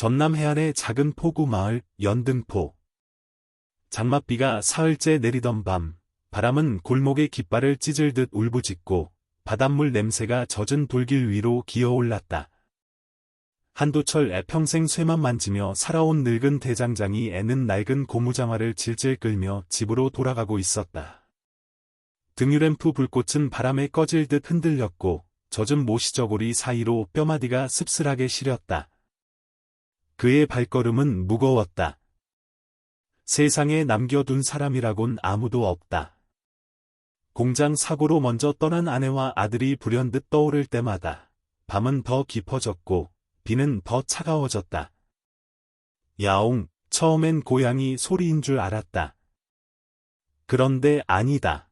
전남 해안의 작은 포구 마을 연등포. 장맛비가 사흘째 내리던 밤, 바람은 골목의 깃발을 찢을 듯 울부짖고 바닷물 냄새가 젖은 돌길 위로 기어올랐다. 한도철 평생 쇠만 만지며 살아온 늙은 대장장이 애는 낡은 고무장화를 질질 끌며 집으로 돌아가고 있었다. 등유램프 불꽃은 바람에 꺼질 듯 흔들렸고 젖은 모시저고리 사이로 뼈마디가 씁쓸하게 시렸다. 그의 발걸음은 무거웠다. 세상에 남겨둔 사람이라곤 아무도 없다. 공장 사고로 먼저 떠난 아내와 아들이 불현듯 떠오를 때마다 밤은 더 깊어졌고 비는 더 차가워졌다. 야옹, 처음엔 고양이 소리인 줄 알았다. 그런데 아니다.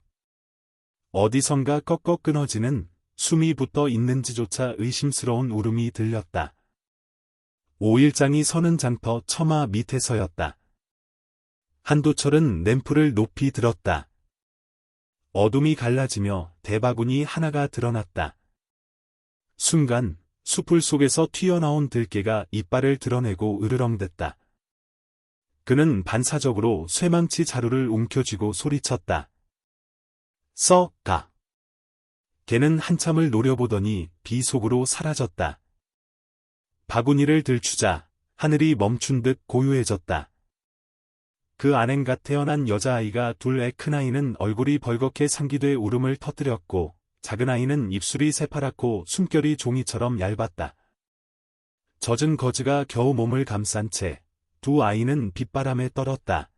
어디선가 꺾어 끊어지는, 숨이 붙어 있는지조차 의심스러운 울음이 들렸다. 오일장이 서는 장터 처마 밑에서였다. 한도철은 램프를 높이 들었다. 어둠이 갈라지며 대바구니 하나가 드러났다. 순간 수풀 속에서 튀어나온 들개가 이빨을 드러내고 으르렁댔다. 그는 반사적으로 쇠망치 자루를 움켜쥐고 소리쳤다. 가. 개는 한참을 노려보더니 비 속으로 사라졌다. 바구니를 들추자 하늘이 멈춘 듯 고요해졌다. 그 안엔가 태어난 여자아이가 둘의 큰아이는 얼굴이 벌겋게 상기돼 울음을 터뜨렸고 작은아이는 입술이 새파랗고 숨결이 종이처럼 얇았다. 젖은 거즈가 겨우 몸을 감싼 채 두 아이는 빗바람에 떨었다.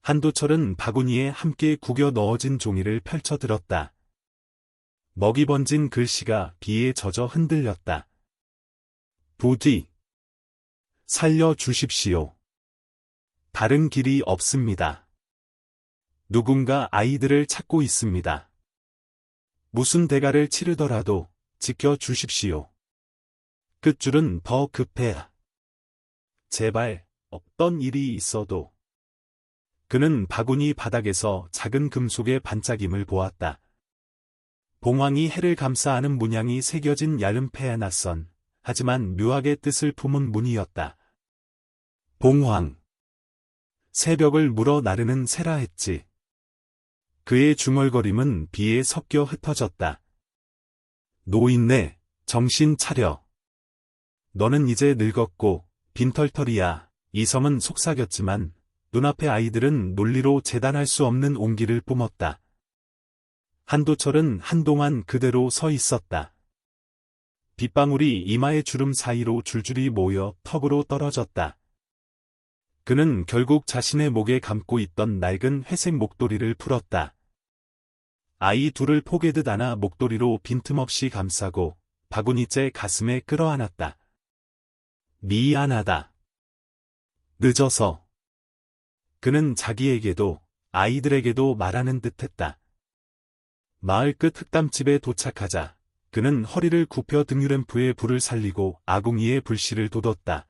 한도철은 바구니에 함께 구겨 넣어진 종이를 펼쳐들었다. 먹이 번진 글씨가 비에 젖어 흔들렸다. 부디 살려주십시오. 다른 길이 없습니다. 누군가 아이들을 찾고 있습니다. 무슨 대가를 치르더라도 지켜주십시오. 끝줄은 더 급해. 제발, 없던 일이 있어도. 그는 바구니 바닥에서 작은 금속의 반짝임을 보았다. 봉황이 해를 감싸 안은 문양이 새겨진 얇은 폐에 낯선, 하지만 묘하게 뜻을 품은 문이었다. 봉황. 새벽을 물어 나르는 새라 했지. 그의 중얼거림은 비에 섞여 흩어졌다. 노인네, 정신 차려. 너는 이제 늙었고 빈털털이야. 이 섬은 속삭였지만 눈앞의 아이들은 논리로 재단할 수 없는 온기를 뿜었다. 한도철은 한동안 그대로 서 있었다. 빗방울이 이마의 주름 사이로 줄줄이 모여 턱으로 떨어졌다. 그는 결국 자신의 목에 감고 있던 낡은 회색 목도리를 풀었다. 아이 둘을 포개듯 안아 목도리로 빈틈없이 감싸고 바구니째 가슴에 끌어안았다. 미안하다. 늦어서. 그는 자기에게도 아이들에게도 말하는 듯했다. 마을 끝 흙담집에 도착하자 그는 허리를 굽혀 등유램프에 불을 살리고 아궁이에 불씨를 돋웠다.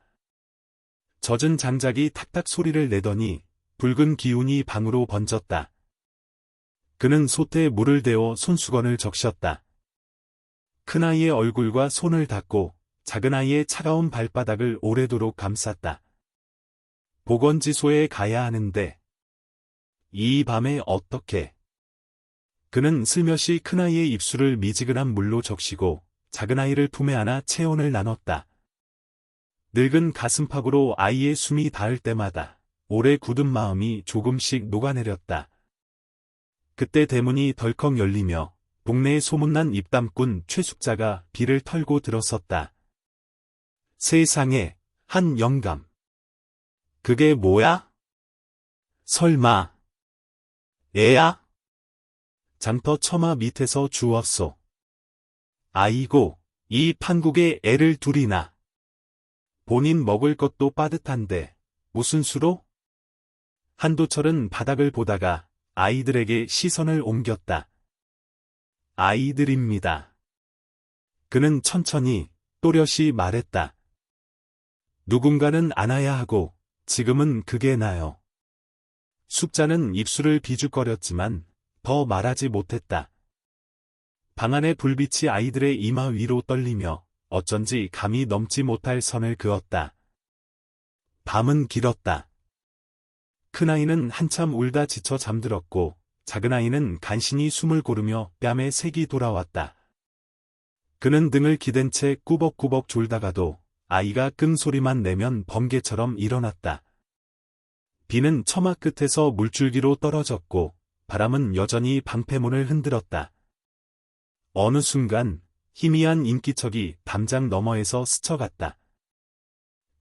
젖은 장작이 탁탁 소리를 내더니 붉은 기운이 방으로 번졌다. 그는 솥에 물을 데워 손수건을 적셨다. 큰아이의 얼굴과 손을 닦고 작은아이의 차가운 발바닥을 오래도록 감쌌다. 보건지소에 가야 하는데 이 밤에 어떻게? 그는 슬며시 큰아이의 입술을 미지근한 물로 적시고 작은아이를 품에 안아 체온을 나눴다. 늙은 가슴팍으로 아이의 숨이 닿을 때마다 오래 굳은 마음이 조금씩 녹아내렸다. 그때 대문이 덜컥 열리며 동네에 소문난 입담꾼 최숙자가 비를 털고 들어섰다. 세상에, 한 영감. 그게 뭐야? 설마 애야? 장터 처마 밑에서 주웠소. 아이고, 이 판국에 애를 둘이나. 본인 먹을 것도 빠듯한데 무슨 수로? 한도철은 바닥을 보다가 아이들에게 시선을 옮겼다. 아이들입니다. 그는 천천히 또렷이 말했다. 누군가는 안아야 하고 지금은 그게 나요. 숙자는 입술을 비죽거렸지만 더 말하지 못했다. 방 안의 불빛이 아이들의 이마 위로 떨리며 어쩐지 감히 넘지 못할 선을 그었다. 밤은 길었다. 큰아이는 한참 울다 지쳐 잠들었고 작은아이는 간신히 숨을 고르며 뺨에 색이 돌아왔다. 그는 등을 기댄 채 꾸벅꾸벅 졸다가도 아이가 끙소리만 내면 번개처럼 일어났다. 비는 처마 끝에서 물줄기로 떨어졌고 바람은 여전히 방패문을 흔들었다. 어느 순간 희미한 인기척이 담장 너머에서 스쳐갔다.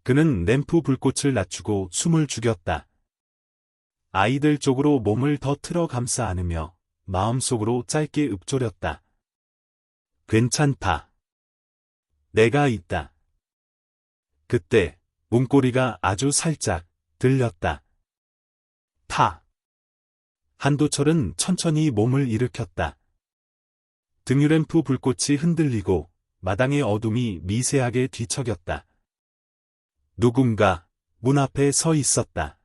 그는 램프 불꽃을 낮추고 숨을 죽였다. 아이들 쪽으로 몸을 더 틀어 감싸 안으며 마음속으로 짧게 읊조렸다. 괜찮다. 내가 있다. 그때 문고리가 아주 살짝 들렸다. 타. 한도철은 천천히 몸을 일으켰다. 등유램프 불꽃이 흔들리고 마당의 어둠이 미세하게 뒤척였다. 누군가 문 앞에 서 있었다.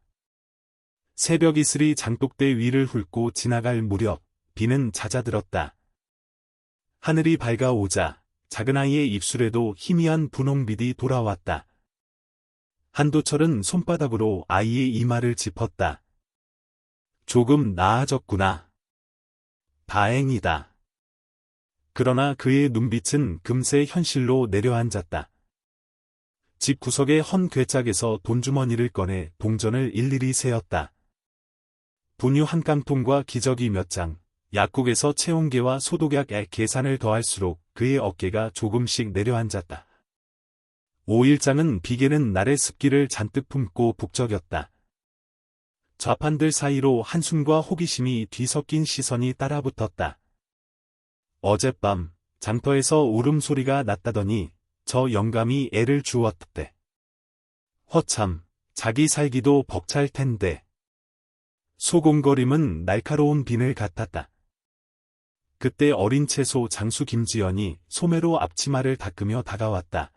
새벽 이슬이 장독대 위를 훑고 지나갈 무렵 비는 잦아들었다. 하늘이 밝아오자 작은아이의 입술에도 희미한 분홍빛이 돌아왔다. 한도철은 손바닥으로 아이의 이마를 짚었다. 조금 나아졌구나. 다행이다. 그러나 그의 눈빛은 금세 현실로 내려앉았다. 집 구석의 헌 괴짝에서 돈주머니를 꺼내 동전을 일일이 세었다. 분유 한 깡통과 기저귀 몇 장, 약국에서 체온계와 소독약에 계산을 더할수록 그의 어깨가 조금씩 내려앉았다. 5일장은 비계는 날의 습기를 잔뜩 품고 북적였다. 좌판들 사이로 한숨과 호기심이 뒤섞인 시선이 따라붙었다. 어젯밤 장터에서 울음소리가 났다더니 저 영감이 애를 주웠대. 허참, 자기 살기도 벅찰 텐데. 소곤거림은 날카로운 비늘 같았다. 그때 어린 채소 장수 김지연이 소매로 앞치마를 닦으며 다가왔다.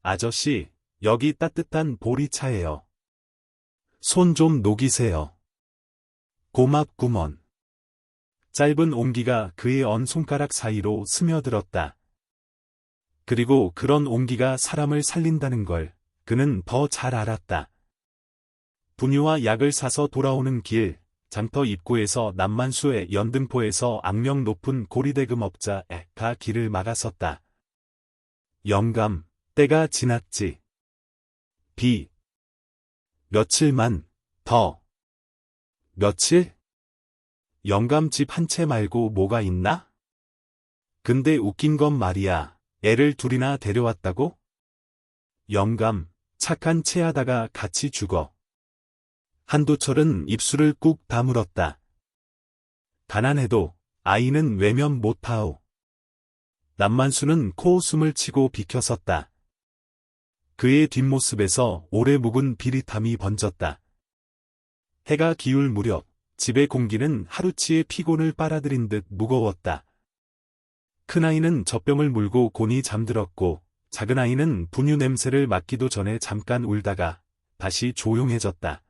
아저씨, 여기 따뜻한 보리차예요. 손 좀 녹이세요. 고맙구먼. 짧은 온기가 그의 언 손가락 사이로 스며들었다. 그리고 그런 온기가 사람을 살린다는 걸 그는 더 잘 알았다. 분유와 약을 사서 돌아오는 길, 장터 입구에서 남만수의 연등포에서 악명 높은 고리대금업자가 길을 막았었다. 영감, 때가 지났지. 비. 며칠만 더. 며칠? 영감 집 한 채 말고 뭐가 있나? 근데 웃긴 건 말이야. 애를 둘이나 데려왔다고? 영감, 착한 채하다가 같이 죽어. 한도철은 입술을 꾹 다물었다. 가난해도 아이는 외면 못하오. 남만수는 코웃음을 치고 비켜섰다. 그의 뒷모습에서 오래 묵은 비릿함이 번졌다. 해가 기울 무렵 집의 공기는 하루치의 피곤을 빨아들인 듯 무거웠다. 큰아이는 젖병을 물고 곤히 잠들었고 작은아이는 분유 냄새를 맡기도 전에 잠깐 울다가 다시 조용해졌다.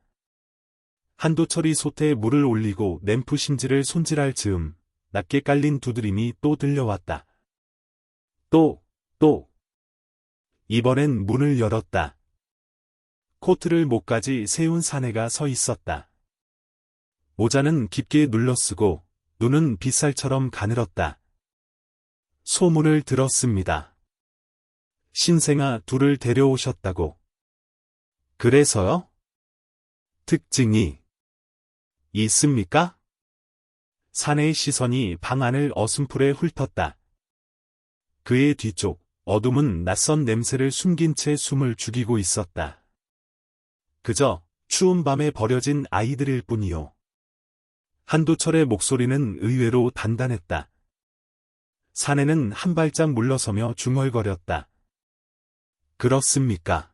한도철이 솥에 물을 올리고 램프 심지를 손질할 즈음 낮게 깔린 두드림이 또 들려왔다. 또. 이번엔 문을 열었다. 코트를 목까지 세운 사내가 서 있었다. 모자는 깊게 눌러쓰고 눈은 빗살처럼 가늘었다. 소문을 들었습니다. 신생아 둘을 데려오셨다고. 그래서요? 특징이 있습니까? 사내의 시선이 방 안을 어슴푸레 훑었다. 그의 뒤쪽 어둠은 낯선 냄새를 숨긴 채 숨을 죽이고 있었다. 그저 추운 밤에 버려진 아이들일 뿐이요. 한도철의 목소리는 의외로 단단했다. 사내는 한 발짝 물러서며 중얼거렸다. 그렇습니까?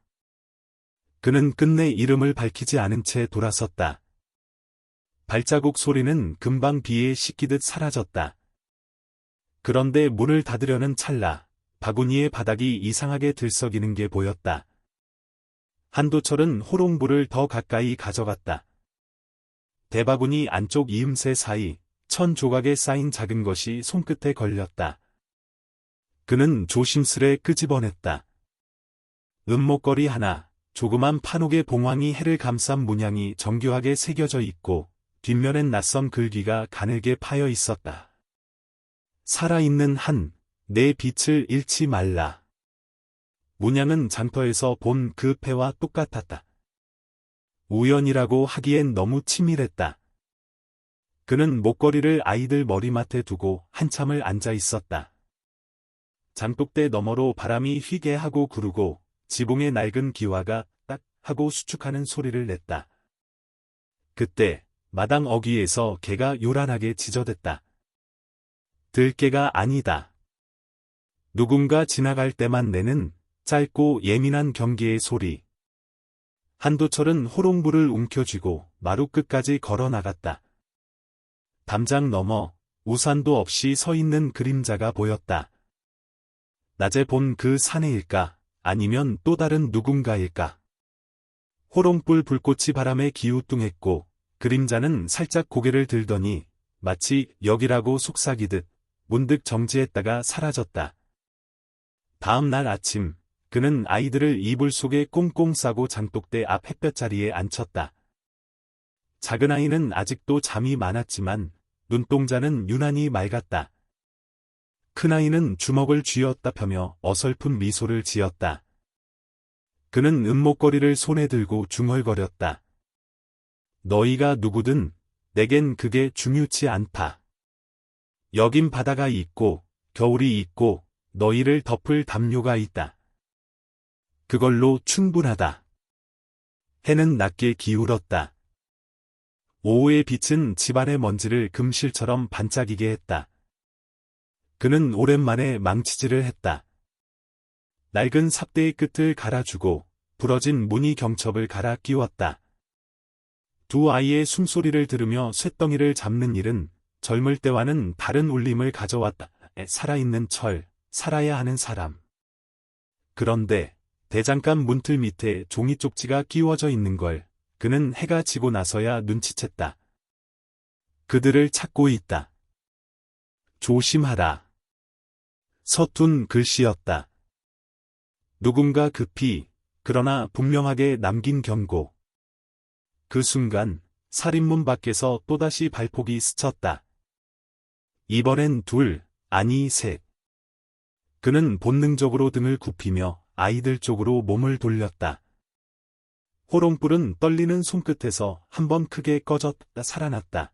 그는 끝내 이름을 밝히지 않은 채 돌아섰다. 발자국 소리는 금방 비에 씻기듯 사라졌다. 그런데 문을 닫으려는 찰나 바구니의 바닥이 이상하게 들썩이는 게 보였다. 한도철은 호롱불을 더 가까이 가져갔다. 대바구니 안쪽 이음새 사이 1000 조각에 쌓인 작은 것이 손끝에 걸렸다. 그는 조심스레 끄집어냈다. 은목걸이 하나, 조그만 판옥의 봉황이 해를 감싼 문양이 정교하게 새겨져 있고 뒷면엔 낯선 글귀가 가늘게 파여 있었다. 살아있는 한, 내 빛을 잃지 말라. 문양은 장터에서 본 그 패와 똑같았다. 우연이라고 하기엔 너무 치밀했다. 그는 목걸이를 아이들 머리맡에 두고 한참을 앉아 있었다. 장독대 너머로 바람이 휘게 하고 구르고 지붕의 낡은 기와가 딱 하고 수축하는 소리를 냈다. 그때 마당 어귀에서 개가 요란하게 짖어댔다. 들개가 아니다. 누군가 지나갈 때만 내는 짧고 예민한 경계의 소리. 한도철은 호롱불을 움켜쥐고 마루 끝까지 걸어 나갔다. 담장 너머 우산도 없이 서 있는 그림자가 보였다. 낮에 본 그 사내일까? 아니면 또 다른 누군가일까? 호롱불 불꽃이 바람에 기우뚱했고 그림자는 살짝 고개를 들더니 마치 여기라고 속삭이듯 문득 정지했다가 사라졌다. 다음 날 아침 그는 아이들을 이불 속에 꽁꽁 싸고 장독대 앞 햇볕자리에 앉혔다. 작은 아이는 아직도 잠이 많았지만 눈동자는 유난히 맑았다. 큰아이는 주먹을 쥐었다 펴며 어설픈 미소를 지었다. 그는 은목걸이를 손에 들고 중얼거렸다. 너희가 누구든 내겐 그게 중요치 않다. 여긴 바다가 있고 겨울이 있고 너희를 덮을 담요가 있다. 그걸로 충분하다. 해는 낮게 기울었다. 오후의 빛은 집안의 먼지를 금실처럼 반짝이게 했다. 그는 오랜만에 망치질을 했다. 낡은 삽대의 끝을 갈아주고 부러진 무늬 경첩을 갈아 끼웠다. 두 아이의 숨소리를 들으며 쇳덩이를 잡는 일은 젊을 때와는 다른 울림을 가져왔다. 살아있는 철, 살아야 하는 사람. 그런데 대장간 문틀 밑에 종이 쪽지가 끼워져 있는 걸 그는 해가 지고 나서야 눈치챘다. 그들을 찾고 있다. 조심하라. 서툰 글씨였다. 누군가 급히 그러나 분명하게 남긴 경고. 그 순간 살인문 밖에서 또다시 발폭이 스쳤다. 이번엔 둘, 아니 셋. 그는 본능적으로 등을 굽히며 아이들 쪽으로 몸을 돌렸다. 호롱불은 떨리는 손끝에서 한번 크게 꺼졌다 살아났다.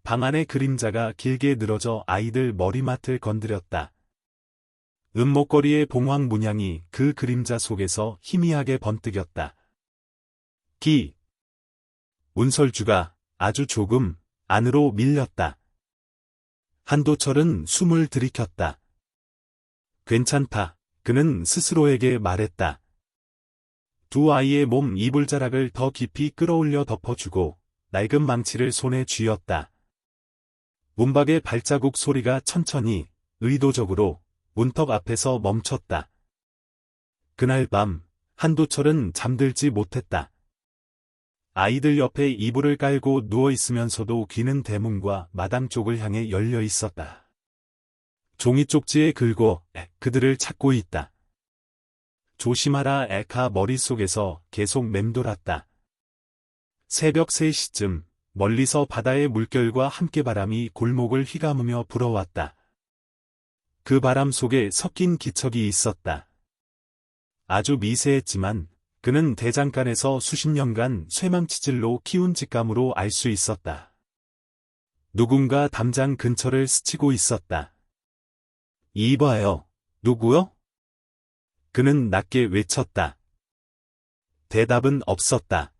방 안의 그림자가 길게 늘어져 아이들 머리맡을 건드렸다. 은목걸이의 봉황 문양이 그 그림자 속에서 희미하게 번뜩였다. 운설주가 아주 조금 안으로 밀렸다. 한도철은 숨을 들이켰다. 괜찮다. 그는 스스로에게 말했다. 두 아이의 몸 이불자락을 더 깊이 끌어올려 덮어주고 낡은 망치를 손에 쥐었다. 문밖의 발자국 소리가 천천히, 의도적으로 문턱 앞에서 멈췄다. 그날 밤 한도철은 잠들지 못했다. 아이들 옆에 이불을 깔고 누워있으면서도 귀는 대문과 마당 쪽을 향해 열려 있었다. 종이 쪽지에 긁고 그들을 찾고 있다. 조심하라 에카 머릿속에서 계속 맴돌았다. 새벽 3시쯤 멀리서 바다의 물결과 함께 바람이 골목을 휘감으며 불어왔다. 그 바람 속에 섞인 기척이 있었다. 아주 미세했지만 그는 대장간에서 수십 년간 쇠망치질로 키운 직감으로 알 수 있었다. 누군가 담장 근처를 스치고 있었다. 이봐요. 누구요? 그는 낮게 외쳤다. 대답은 없었다.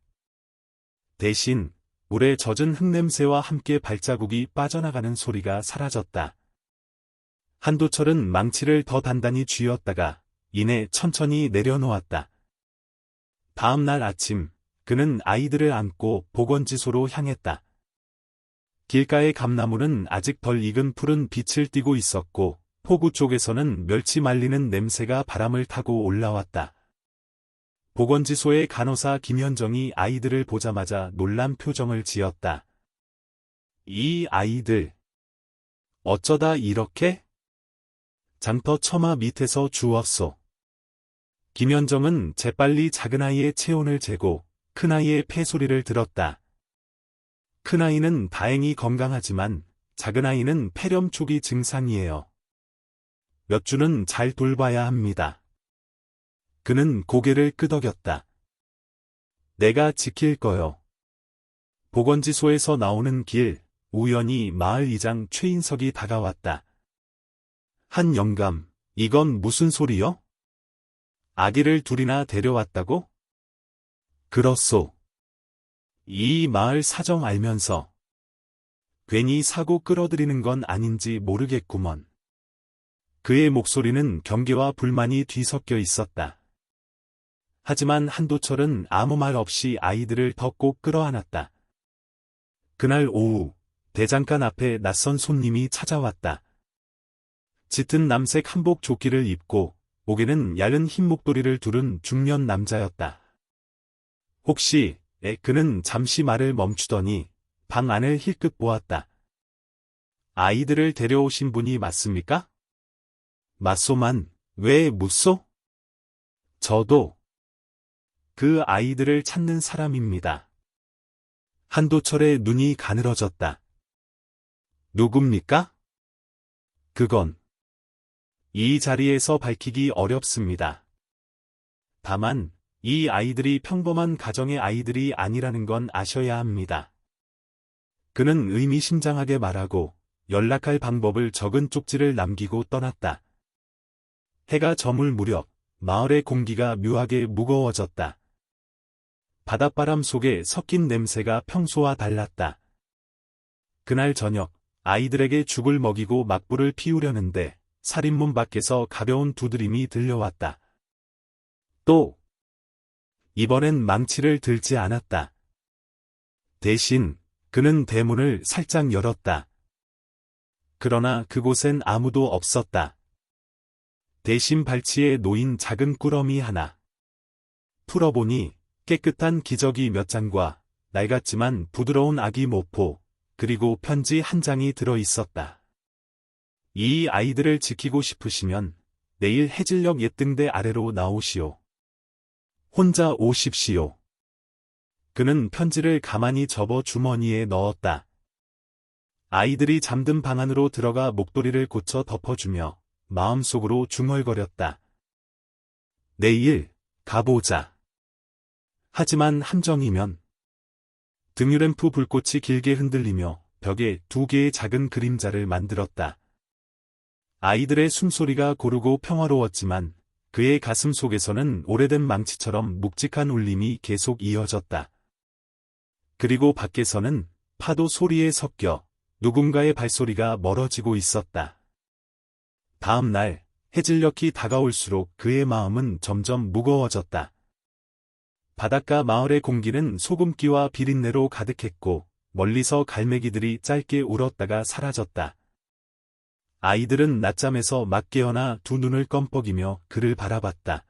대신 물에 젖은 흙냄새와 함께 발자국이 빠져나가는 소리가 사라졌다. 한도철은 망치를 더 단단히 쥐었다가 이내 천천히 내려놓았다. 다음 날 아침 그는 아이들을 안고 보건지소로 향했다. 길가의 감나무는 아직 덜 익은 푸른 빛을 띠고 있었고 포구 쪽에서는 멸치 말리는 냄새가 바람을 타고 올라왔다. 보건지소의 간호사 김현정이 아이들을 보자마자 놀란 표정을 지었다. 이 아이들 어쩌다 이렇게? 장터 처마 밑에서 주웠소. 김현정은 재빨리 작은아이의 체온을 재고 큰아이의 폐소리를 들었다. 큰아이는 다행히 건강하지만 작은아이는 폐렴 초기 증상이에요. 몇 주는 잘 돌봐야 합니다. 그는 고개를 끄덕였다. 내가 지킬 거요. 보건지소에서 나오는 길, 우연히 마을 이장 최인석이 다가왔다. 한 영감, 이건 무슨 소리요? 아기를 둘이나 데려왔다고? 그렇소. 이 마을 사정 알면서 괜히 사고 끌어들이는 건 아닌지 모르겠구먼. 그의 목소리는 경계와 불만이 뒤섞여 있었다. 하지만 한도철은 아무 말 없이 아이들을 더 꼭 끌어안았다. 그날 오후, 대장간 앞에 낯선 손님이 찾아왔다. 짙은 남색 한복 조끼를 입고 목에는 얇은 흰 목도리를 두른 중년 남자였다. 혹시, 그는 잠시 말을 멈추더니 방 안을 힐끗 보았다. 아이들을 데려오신 분이 맞습니까? 맞소만, 왜 묻소? 저도 그 아이들을 찾는 사람입니다. 한도철의 눈이 가늘어졌다. 누굽니까? 그건 이 자리에서 밝히기 어렵습니다. 다만 이 아이들이 평범한 가정의 아이들이 아니라는 건 아셔야 합니다. 그는 의미심장하게 말하고 연락할 방법을 적은 쪽지를 남기고 떠났다. 해가 저물 무렵 마을의 공기가 묘하게 무거워졌다. 바닷바람 속에 섞인 냄새가 평소와 달랐다. 그날 저녁 아이들에게 죽을 먹이고 막불을 피우려는데 살인문 밖에서 가벼운 두드림이 들려왔다. 또 이번엔 망치를 들지 않았다. 대신 그는 대문을 살짝 열었다. 그러나 그곳엔 아무도 없었다. 대신 발치에 놓인 작은 꾸러미 하나. 풀어보니 깨끗한 기저귀 몇 장과 낡았지만 부드러운 아기 모포, 그리고 편지 한 장이 들어 있었다. 이 아이들을 지키고 싶으시면 내일 해질녘 옛등대 아래로 나오시오. 혼자 오십시오. 그는 편지를 가만히 접어 주머니에 넣었다. 아이들이 잠든 방 안으로 들어가 목도리를 고쳐 덮어주며 마음속으로 중얼거렸다. 내일 가보자. 하지만 함정이면 등유램프 불꽃이 길게 흔들리며 벽에 2개의 작은 그림자를 만들었다. 아이들의 숨소리가 고르고 평화로웠지만 그의 가슴 속에서는 오래된 망치처럼 묵직한 울림이 계속 이어졌다. 그리고 밖에서는 파도 소리에 섞여 누군가의 발소리가 멀어지고 있었다. 다음 날 해질녘이 다가올수록 그의 마음은 점점 무거워졌다. 바닷가 마을의 공기는 소금기와 비린내로 가득했고 멀리서 갈매기들이 짧게 울었다가 사라졌다. 아이들은 낮잠에서 막 깨어나 두 눈을 껌뻑이며 그를 바라봤다.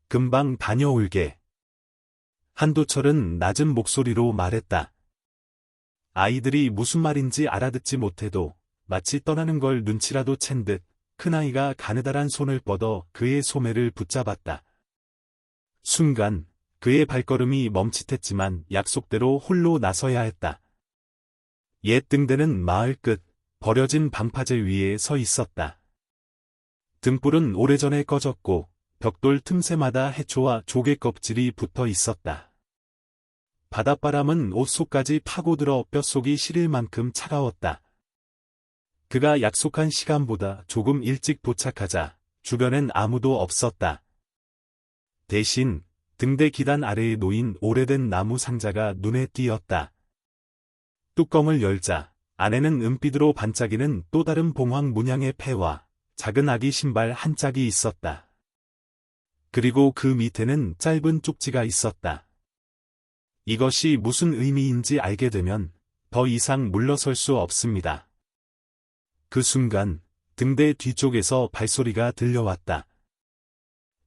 금방 다녀올게. 한도철은 낮은 목소리로 말했다. 아이들이 무슨 말인지 알아듣지 못해도 마치 떠나는 걸 눈치라도 챈 듯 큰아이가 가느다란 손을 뻗어 그의 소매를 붙잡았다. 순간 그의 발걸음이 멈칫했지만 약속대로 홀로 나서야 했다. 옛 등대는 마을 끝 버려진 방파제 위에 서 있었다. 등불은 오래전에 꺼졌고 벽돌 틈새마다 해초와 조개 껍질이 붙어 있었다. 바닷바람은 옷 속까지 파고들어 뼛속이 시릴 만큼 차가웠다. 그가 약속한 시간보다 조금 일찍 도착하자 주변엔 아무도 없었다. 대신 등대 기단 아래에 놓인 오래된 나무 상자가 눈에 띄었다. 뚜껑을 열자 안에는 은빛으로 반짝이는 또 다른 봉황 문양의 패와 작은 아기 신발 한 짝이 있었다. 그리고 그 밑에는 짧은 쪽지가 있었다. 이것이 무슨 의미인지 알게 되면 더 이상 물러설 수 없습니다. 그 순간 등대 뒤쪽에서 발소리가 들려왔다.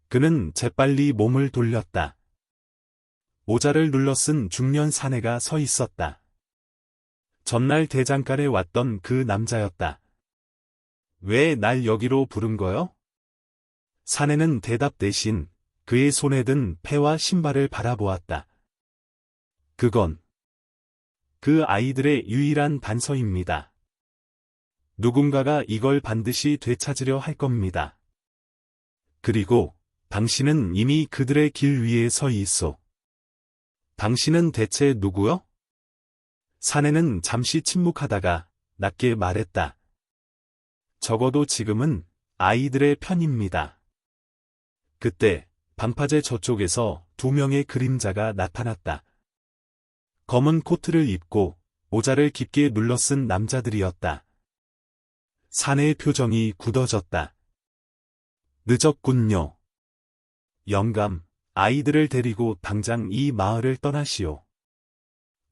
그는 재빨리 몸을 돌렸다. 모자를 눌러 쓴 중년 사내가 서 있었다. 전날 대장간에 왔던 그 남자였다. 왜 날 여기로 부른 거요? 사내는 대답 대신 그의 손에 든 패와 신발을 바라보았다. 그건 그 아이들의 유일한 단서입니다. 누군가가 이걸 반드시 되찾으려 할 겁니다. 그리고 당신은 이미 그들의 길 위에 서 있어. 당신은 대체 누구요? 사내는 잠시 침묵하다가 낮게 말했다. 적어도 지금은 아이들의 편입니다. 그때 방파제 저쪽에서 2명의 그림자가 나타났다. 검은 코트를 입고 모자를 깊게 눌러쓴 남자들이었다. 사내의 표정이 굳어졌다. 늦었군요. 영감, 아이들을 데리고 당장 이 마을을 떠나시오.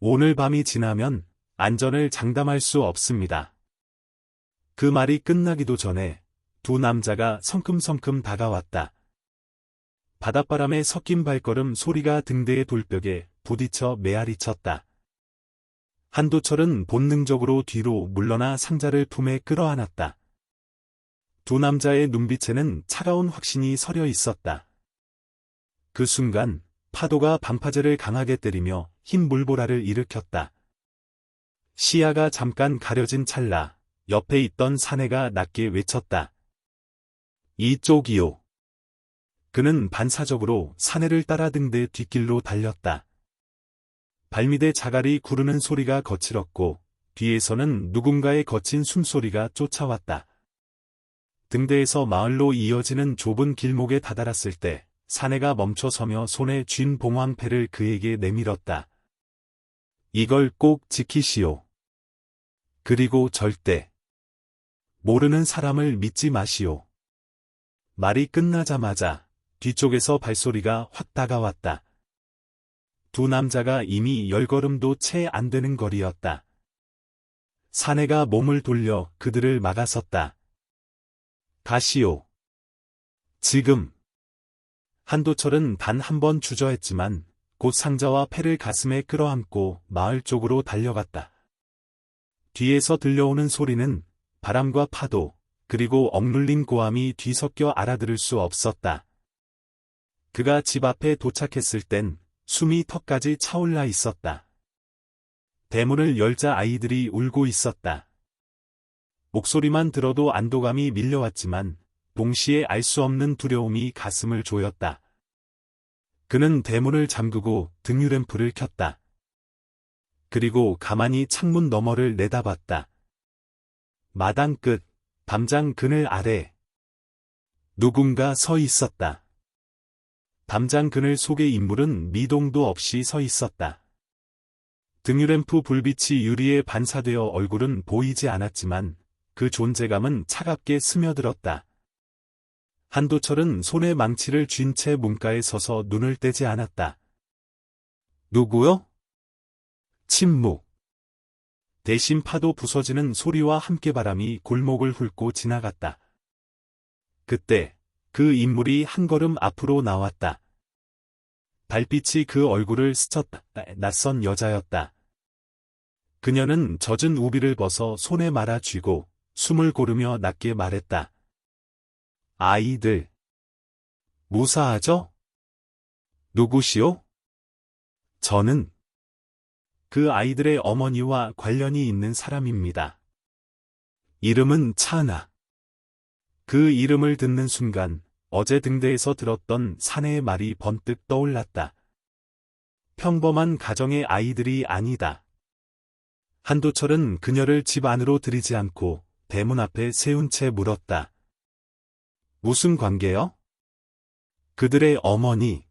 오늘 밤이 지나면 안전을 장담할 수 없습니다. 그 말이 끝나기도 전에 2 남자가 성큼성큼 다가왔다. 바닷바람에 섞인 발걸음 소리가 등대의 돌벽에 부딪혀 메아리쳤다. 한도철은 본능적으로 뒤로 물러나 상자를 품에 끌어안았다. 2 남자의 눈빛에는 차가운 확신이 서려 있었다. 그 순간 파도가 방파제를 강하게 때리며 흰 물보라를 일으켰다. 시야가 잠깐 가려진 찰나 옆에 있던 사내가 낮게 외쳤다. 이쪽이요. 그는 반사적으로 사내를 따라 등대 뒷길로 달렸다. 발밑에 자갈이 구르는 소리가 거칠었고 뒤에서는 누군가의 거친 숨소리가 쫓아왔다. 등대에서 마을로 이어지는 좁은 길목에 다다랐을 때 사내가 멈춰서며 손에 쥔 봉황패를 그에게 내밀었다. 이걸 꼭 지키시오. 그리고 절대 모르는 사람을 믿지 마시오. 말이 끝나자마자 뒤쪽에서 발소리가 확 다가왔다. 2 남자가 이미 10걸음도 채 안 되는 거리였다. 사내가 몸을 돌려 그들을 막아섰다. 가시오. 지금. 한도철은 단 한 번 주저했지만 곧 상자와 패를 가슴에 끌어안고 마을 쪽으로 달려갔다. 뒤에서 들려오는 소리는 바람과 파도, 그리고 억눌린 고함이 뒤섞여 알아들을 수 없었다. 그가 집 앞에 도착했을 땐 숨이 턱까지 차올라 있었다. 대문을 열자 아이들이 울고 있었다. 목소리만 들어도 안도감이 밀려왔지만 동시에 알 수 없는 두려움이 가슴을 조였다. 그는 대문을 잠그고 등유램프를 켰다. 그리고 가만히 창문 너머를 내다봤다. 마당 끝, 담장 그늘 아래 누군가 서 있었다. 담장 그늘 속의 인물은 미동도 없이 서 있었다. 등유램프 불빛이 유리에 반사되어 얼굴은 보이지 않았지만 그 존재감은 차갑게 스며들었다. 한도철은 손에 망치를 쥔 채 문가에 서서 눈을 떼지 않았다. 누구요? 침묵. 대신 파도 부서지는 소리와 함께 바람이 골목을 훑고 지나갔다. 그때 그 인물이 한 걸음 앞으로 나왔다. 달빛이 그 얼굴을 스쳤다. 낯선 여자였다. 그녀는 젖은 우비를 벗어 손에 말아 쥐고 숨을 고르며 낮게 말했다. 아이들. 무사하죠? 누구시오? 저는 그 아이들의 어머니와 관련이 있는 사람입니다. 이름은 차나. 그 이름을 듣는 순간 어제 등대에서 들었던 사내의 말이 번뜩 떠올랐다. 평범한 가정의 아이들이 아니다. 한도철은 그녀를 집 안으로 들이지 않고 대문 앞에 세운 채 물었다. 무슨 관계요? 그들의 어머니.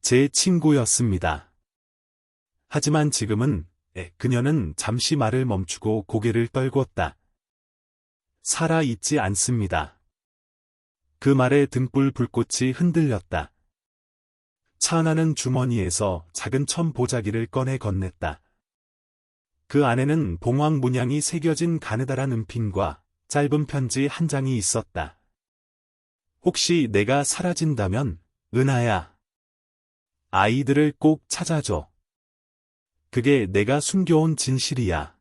제 친구였습니다. 하지만 지금은 그녀는 잠시 말을 멈추고 고개를 떨구었다. 살아 있지 않습니다. 그 말에 등불 불꽃이 흔들렸다. 차은하는 주머니에서 작은 천 보자기를 꺼내 건넸다. 그 안에는 봉황 문양이 새겨진 가느다란 은핀과 짧은 편지 한 장이 있었다. 혹시 내가 사라진다면, 은하야. 아이들을 꼭 찾아줘. 그게 내가 숨겨온 진실이야.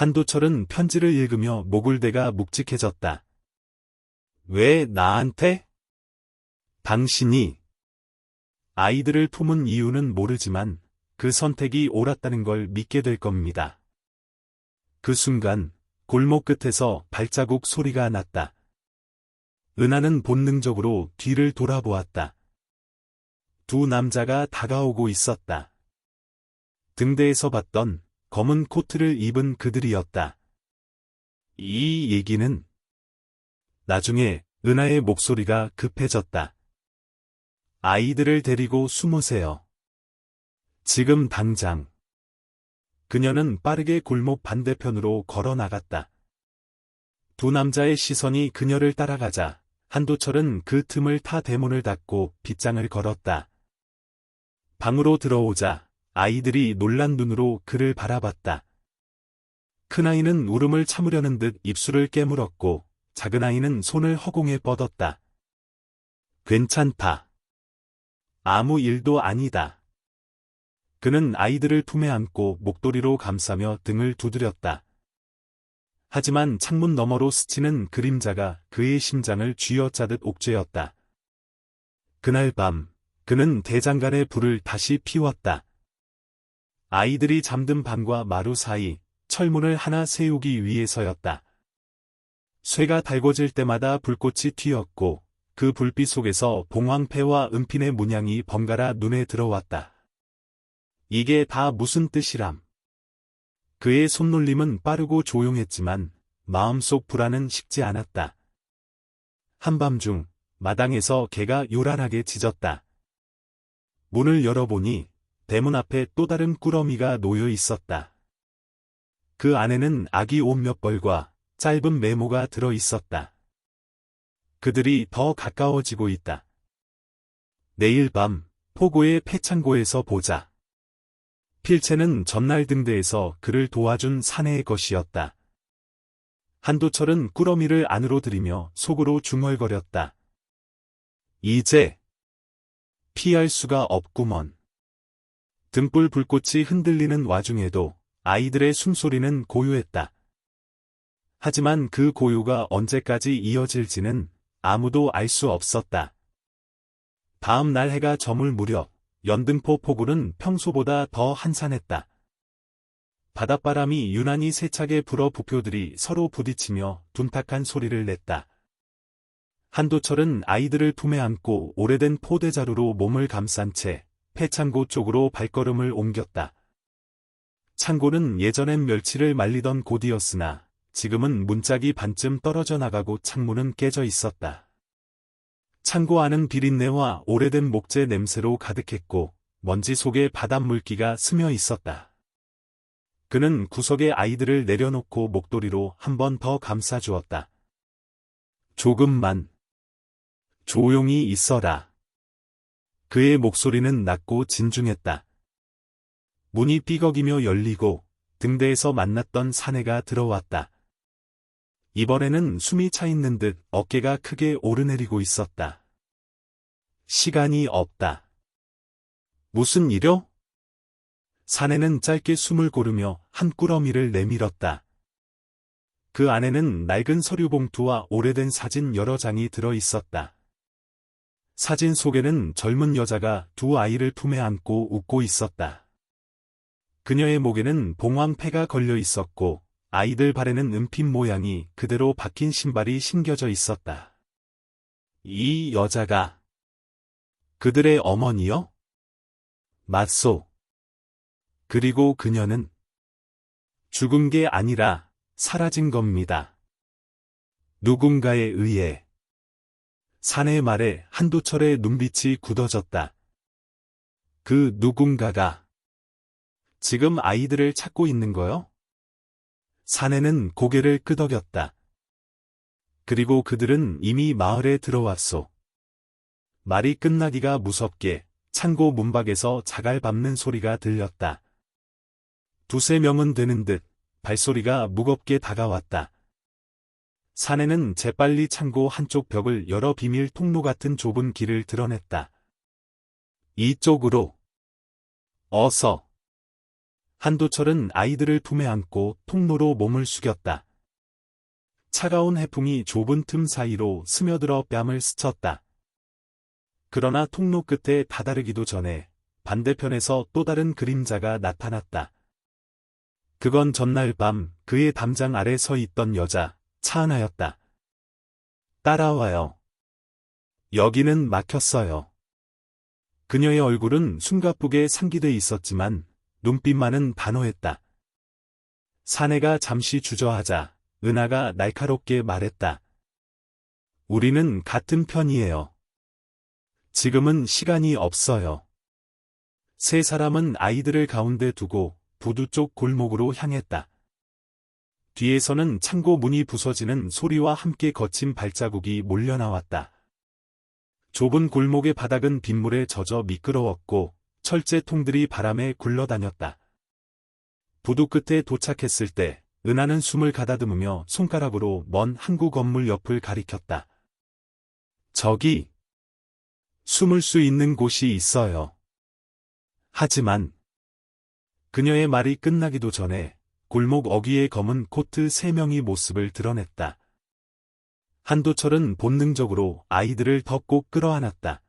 한도철은 편지를 읽으며 목을 대가 묵직해졌다. 왜 나한테? 당신이 아이들을 품은 이유는 모르지만 그 선택이 옳았다는 걸 믿게 될 겁니다. 그 순간 골목 끝에서 발자국 소리가 났다. 은하는 본능적으로 뒤를 돌아보았다. 두 남자가 다가오고 있었다. 등대에서 봤던 검은 코트를 입은 그들이었다. 이 얘기는... 나중에 은하의 목소리가 급해졌다. 아이들을 데리고 숨으세요. 지금 당장. 그녀는 빠르게 골목 반대편으로 걸어 나갔다. 두 남자의 시선이 그녀를 따라가자 한도철은 그 틈을 타 대문을 닫고 빗장을 걸었다. 방으로 들어오자 아이들이 놀란 눈으로 그를 바라봤다. 큰아이는 울음을 참으려는 듯 입술을 깨물었고 작은아이는 손을 허공에 뻗었다. 괜찮다. 아무 일도 아니다. 그는 아이들을 품에 안고 목도리로 감싸며 등을 두드렸다. 하지만 창문 너머로 스치는 그림자가 그의 심장을 쥐어짜듯 옥죄었다. 그날 밤 그는 대장간의 불을 다시 피웠다. 아이들이 잠든 방과 마루 사이 철문을 하나 세우기 위해서였다. 쇠가 달궈질 때마다 불꽃이 튀었고 그 불빛 속에서 봉황패와 은핀의 문양이 번갈아 눈에 들어왔다. 이게 다 무슨 뜻이람? 그의 손놀림은 빠르고 조용했지만 마음속 불안은 식지 않았다. 한밤중 마당에서 개가 요란하게 짖었다. 문을 열어보니 대문 앞에 또 다른 꾸러미가 놓여 있었다. 그 안에는 아기 옷 몇 벌과 짧은 메모가 들어 있었다. 그들이 더 가까워지고 있다. 내일 밤 포고의 폐창고에서 보자. 필체는 전날 등대에서 그를 도와준 사내의 것이었다. 한도철은 꾸러미를 안으로 들이며 속으로 중얼거렸다. 이제 피할 수가 없구먼. 등불 불꽃이 흔들리는 와중에도 아이들의 숨소리는 고요했다. 하지만 그 고요가 언제까지 이어질지는 아무도 알 수 없었다. 다음 날 해가 저물 무렵 연등포 포구는 평소보다 더 한산했다. 바닷바람이 유난히 세차게 불어 부표들이 서로 부딪히며 둔탁한 소리를 냈다. 한도철은 아이들을 품에 안고 오래된 포대자루로 몸을 감싼 채 폐창고 쪽으로 발걸음을 옮겼다. 창고는 예전엔 멸치를 말리던 곳이었으나 지금은 문짝이 반쯤 떨어져 나가고 창문은 깨져 있었다. 창고 안은 비린내와 오래된 목재 냄새로 가득했고 먼지 속에 바닷물기가 스며 있었다. 그는 구석에 아이들을 내려놓고 목도리로 한 번 더 감싸주었다. 조금만 조용히 있어라. 그의 목소리는 낮고 진중했다. 문이 삐걱이며 열리고 등대에서 만났던 사내가 들어왔다. 이번에는 숨이 차 있는 듯 어깨가 크게 오르내리고 있었다. 시간이 없다. 무슨 일요? 사내는 짧게 숨을 고르며 한 꾸러미를 내밀었다. 그 안에는 낡은 서류 봉투와 오래된 사진 여러 장이 들어 있었다. 사진 속에는 젊은 여자가 두 아이를 품에 안고 웃고 있었다. 그녀의 목에는 봉황패가 걸려 있었고 아이들 발에는 은핀 모양이 그대로 박힌 신발이 신겨져 있었다. 이 여자가 그들의 어머니요? 맞소. 그리고 그녀는 죽은 게 아니라 사라진 겁니다. 누군가에 의해. 사내의 말에 한도철의 눈빛이 굳어졌다. 그 누군가가 지금 아이들을 찾고 있는 거요? 사내는 고개를 끄덕였다. 그리고 그들은 이미 마을에 들어왔소. 말이 끝나기가 무섭게 창고 문밖에서 자갈 밟는 소리가 들렸다. 두세 명은 되는 듯 발소리가 무겁게 다가왔다. 사내는 재빨리 창고 한쪽 벽을 열어 비밀 통로 같은 좁은 길을 드러냈다. 이쪽으로. 어서. 한도철은 아이들을 품에 안고 통로로 몸을 숙였다. 차가운 해풍이 좁은 틈 사이로 스며들어 뺨을 스쳤다. 그러나 통로 끝에 다다르기도 전에 반대편에서 또 다른 그림자가 나타났다. 그건 전날 밤 그의 담장 아래 서 있던 여자, 차은하였다. 따라와요. 여기는 막혔어요. 그녀의 얼굴은 숨가쁘게 상기돼 있었지만 눈빛만은 단호했다. 사내가 잠시 주저하자 은하가 날카롭게 말했다. 우리는 같은 편이에요. 지금은 시간이 없어요. 세 사람은 아이들을 가운데 두고 부두 쪽 골목으로 향했다. 뒤에서는 창고 문이 부서지는 소리와 함께 거친 발자국이 몰려나왔다. 좁은 골목의 바닥은 빗물에 젖어 미끄러웠고 철제통들이 바람에 굴러다녔다. 부두 끝에 도착했을 때 은하는 숨을 가다듬으며 손가락으로 먼 항구 건물 옆을 가리켰다. 저기 숨을 수 있는 곳이 있어요. 하지만 그녀의 말이 끝나기도 전에 골목 어귀의 검은 코트 3명이 모습을 드러냈다. 한도철은 본능적으로 아이들을 더 꼭 끌어안았다.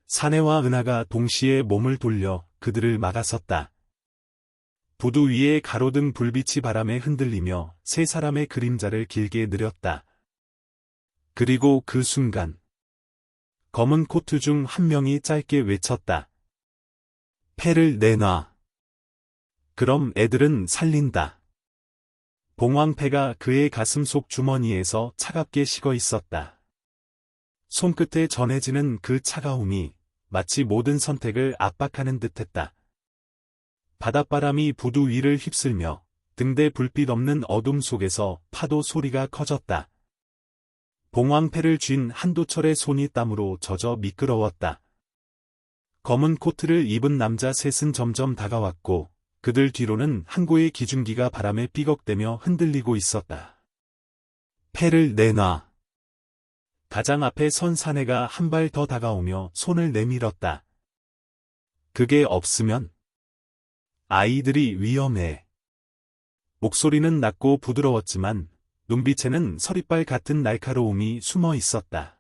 사내와 은하가 동시에 몸을 돌려 그들을 막아섰다. 부두 위에 가로등 불빛이 바람에 흔들리며 세 사람의 그림자를 길게 느렸다. 그리고 그 순간 검은 코트 중 한 명이 짧게 외쳤다. 패를 내놔. 그럼 애들은 살린다. 봉황패가 그의 가슴 속 주머니에서 차갑게 식어 있었다. 손끝에 전해지는 그 차가움이 마치 모든 선택을 압박하는 듯했다. 바닷바람이 부두 위를 휩쓸며 등대 불빛 없는 어둠 속에서 파도 소리가 커졌다. 봉황패를 쥔 한도철의 손이 땀으로 젖어 미끄러웠다. 검은 코트를 입은 남자 셋은 점점 다가왔고 그들 뒤로는 항구의 기중기가 바람에 삐걱대며 흔들리고 있었다. 패를 내놔. 가장 앞에 선 사내가 한 발 더 다가오며 손을 내밀었다. 그게 없으면 아이들이 위험해. 목소리는 낮고 부드러웠지만 눈빛에는 서리빨 같은 날카로움이 숨어 있었다.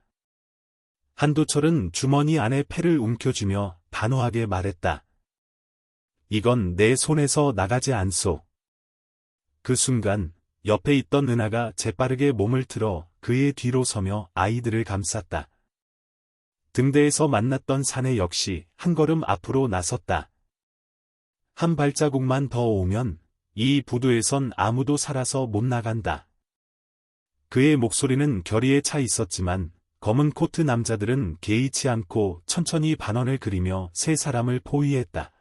한도철은 주머니 안에 패를 움켜쥐며 단호하게 말했다. 이건 내 손에서 나가지 않소. 그 순간 옆에 있던 은하가 재빠르게 몸을 틀어 그의 뒤로 서며 아이들을 감쌌다. 등대에서 만났던 사내 역시 한 걸음 앞으로 나섰다. 한 발자국만 더 오면 이 부두에선 아무도 살아서 못 나간다. 그의 목소리는 결의에 차 있었지만 검은 코트 남자들은 개의치 않고 천천히 반원을 그리며 세 사람을 포위했다.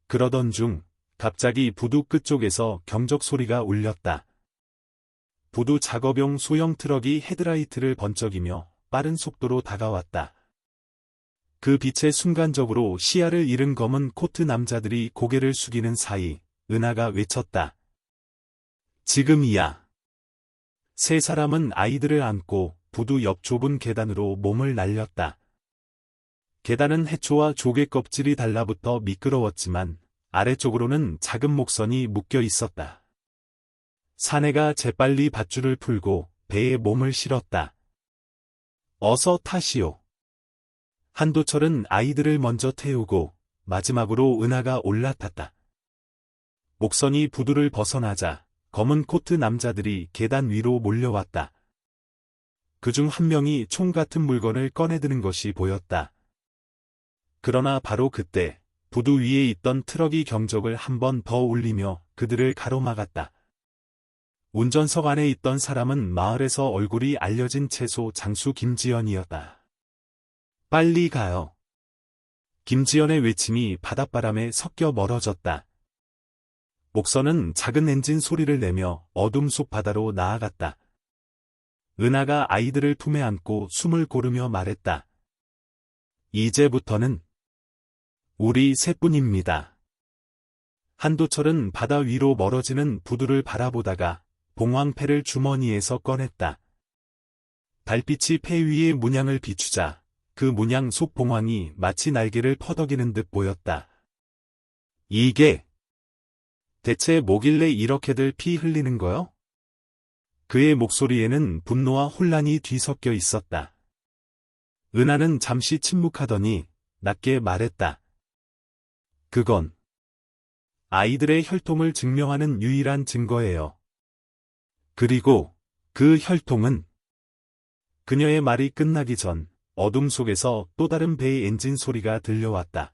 그러던 중 갑자기 부두 끝쪽에서 경적 소리가 울렸다. 부두 작업용 소형 트럭이 헤드라이트를 번쩍이며 빠른 속도로 다가왔다. 그 빛에 순간적으로 시야를 잃은 검은 코트 남자들이 고개를 숙이는 사이 은하가 외쳤다. 지금이야. 세 사람은 아이들을 안고 부두 옆 좁은 계단으로 몸을 날렸다. 계단은 해초와 조개 껍질이 달라붙어 미끄러웠지만 아래쪽으로는 작은 목선이 묶여 있었다. 사내가 재빨리 밧줄을 풀고 배에 몸을 실었다. 어서 타시오. 한도철은 아이들을 먼저 태우고 마지막으로 은하가 올라탔다. 목선이 부두를 벗어나자 검은 코트 남자들이 계단 위로 몰려왔다. 그중 한 명이 총 같은 물건을 꺼내드는 것이 보였다. 그러나 바로 그때 부두 위에 있던 트럭이 경적을 한 번 더 울리며 그들을 가로막았다. 운전석 안에 있던 사람은 마을에서 얼굴이 알려진 채소 장수 김지연이었다. 빨리 가요. 김지연의 외침이 바닷바람에 섞여 멀어졌다. 목선은 작은 엔진 소리를 내며 어둠 속 바다로 나아갔다. 은하가 아이들을 품에 안고 숨을 고르며 말했다. 이제부터는 우리 셋뿐입니다. 한도철은 바다 위로 멀어지는 부두를 바라보다가 봉황패를 주머니에서 꺼냈다. 달빛이 패 위의 문양을 비추자 그 문양 속 봉황이 마치 날개를 퍼덕이는 듯 보였다. 이게 대체 뭐길래 이렇게들 피 흘리는 거요? 그의 목소리에는 분노와 혼란이 뒤섞여 있었다. 은하는 잠시 침묵하더니 낮게 말했다. 그건 아이들의 혈통을 증명하는 유일한 증거예요. 그리고 그 혈통은 그녀의 말이 끝나기 전 어둠 속에서 또 다른 배의 엔진 소리가 들려왔다.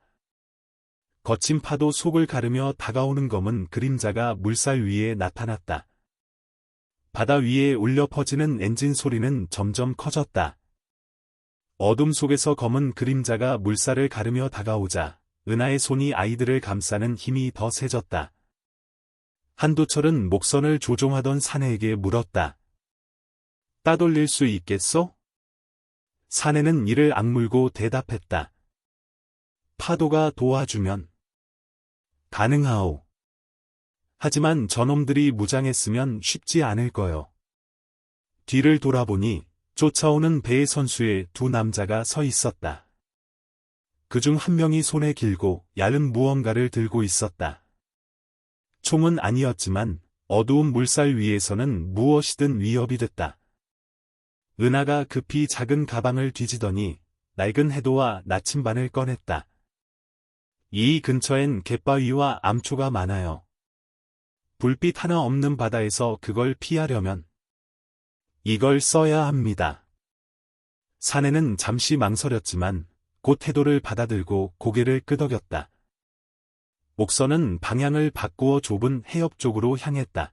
거친 파도 속을 가르며 다가오는 검은 그림자가 물살 위에 나타났다. 바다 위에 울려 퍼지는 엔진 소리는 점점 커졌다. 어둠 속에서 검은 그림자가 물살을 가르며 다가오자 은하의 손이 아이들을 감싸는 힘이 더 세졌다. 한도철은 목선을 조종하던 사내에게 물었다. 따돌릴 수 있겠소? 사내는 이를 악물고 대답했다. 파도가 도와주면 가능하오. 하지만 저놈들이 무장했으면 쉽지 않을 거요. 뒤를 돌아보니 쫓아오는 배의 선수에 두 남자가 서 있었다. 그중 한 명이 손에 길고 얇은 무언가를 들고 있었다. 총은 아니었지만 어두운 물살 위에서는 무엇이든 위협이 됐다. 은하가 급히 작은 가방을 뒤지더니 낡은 해도와 나침반을 꺼냈다. 이 근처엔 갯바위와 암초가 많아요. 불빛 하나 없는 바다에서 그걸 피하려면 이걸 써야 합니다. 사내는 잠시 망설였지만 곧 해도를 받아들고 고개를 끄덕였다. 목선은 방향을 바꾸어 좁은 해협 쪽으로 향했다.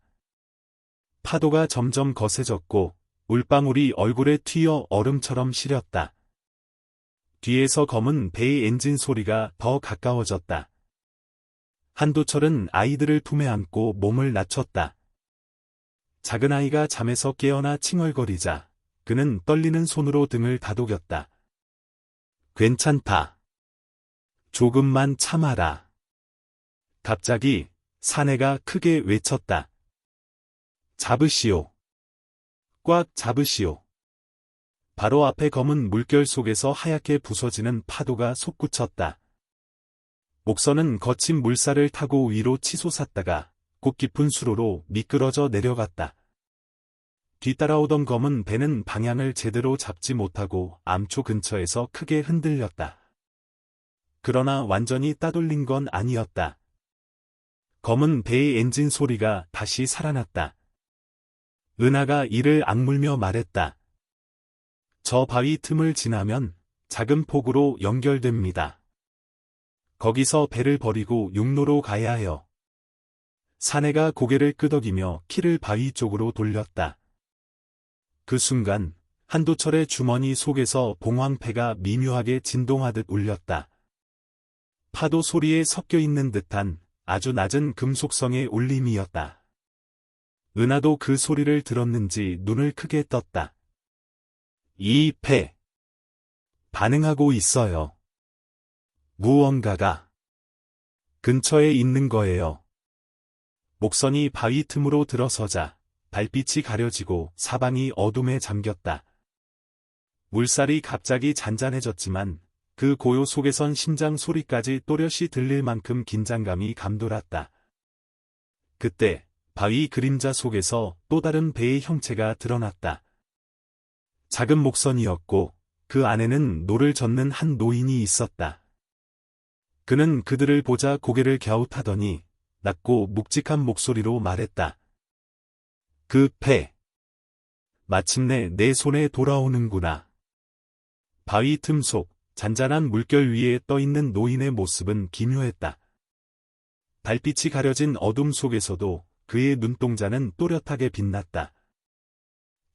파도가 점점 거세졌고 물방울이 얼굴에 튀어 얼음처럼 시렸다. 뒤에서 검은 배의 엔진 소리가 더 가까워졌다. 한도철은 아이들을 품에 안고 몸을 낮췄다. 작은 아이가 잠에서 깨어나 칭얼거리자 그는 떨리는 손으로 등을 다독였다. 괜찮다. 조금만 참아라. 갑자기 사내가 크게 외쳤다. 잡으시오. 꽉 잡으시오. 바로 앞에 검은 물결 속에서 하얗게 부서지는 파도가 솟구쳤다. 목선은 거친 물살을 타고 위로 치솟았다가 곧 깊은 수로로 미끄러져 내려갔다. 뒤따라오던 검은 배는 방향을 제대로 잡지 못하고 암초 근처에서 크게 흔들렸다. 그러나 완전히 따돌린 건 아니었다. 검은 배의 엔진 소리가 다시 살아났다. 은하가 이를 악물며 말했다. 저 바위 틈을 지나면 작은 폭으로 연결됩니다. 거기서 배를 버리고 육로로 가야 해요. 사내가 고개를 끄덕이며 키를 바위 쪽으로 돌렸다. 그 순간 한도철의 주머니 속에서 봉황패가 미묘하게 진동하듯 울렸다. 파도 소리에 섞여 있는 듯한 아주 낮은 금속성의 울림이었다. 은하도 그 소리를 들었는지 눈을 크게 떴다. 이 패. 반응하고 있어요. 무언가가 근처에 있는 거예요. 목선이 바위 틈으로 들어서자 달빛이 가려지고 사방이 어둠에 잠겼다. 물살이 갑자기 잔잔해졌지만 그 고요 속에선 심장 소리까지 또렷이 들릴 만큼 긴장감이 감돌았다. 그때 바위 그림자 속에서 또 다른 배의 형체가 드러났다. 작은 목선이었고 그 안에는 노를 젓는 한 노인이 있었다. 그는 그들을 보자 고개를 갸웃하더니 낮고 묵직한 목소리로 말했다. 그 패. 마침내 내 손에 돌아오는구나. 바위 틈 속 잔잔한 물결 위에 떠있는 노인의 모습은 기묘했다. 달빛이 가려진 어둠 속에서도 그의 눈동자는 또렷하게 빛났다.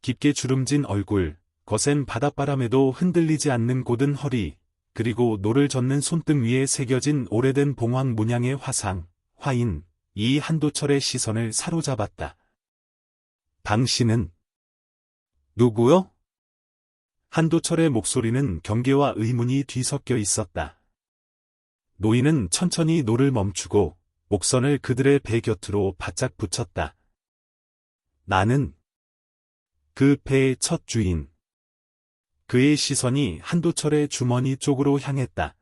깊게 주름진 얼굴, 거센 바닷바람에도 흔들리지 않는 곧은 허리, 그리고 노를 젓는 손등 위에 새겨진 오래된 봉황 문양의 화상, 화인, 이 한도철의 시선을 사로잡았다. 당신은 누구요? 한도철의 목소리는 경계와 의문이 뒤섞여 있었다. 노인은 천천히 노를 멈추고 목선을 그들의 배 곁으로 바짝 붙였다. 나는 그 배의 첫 주인. 그의 시선이 한도철의 주머니 쪽으로 향했다.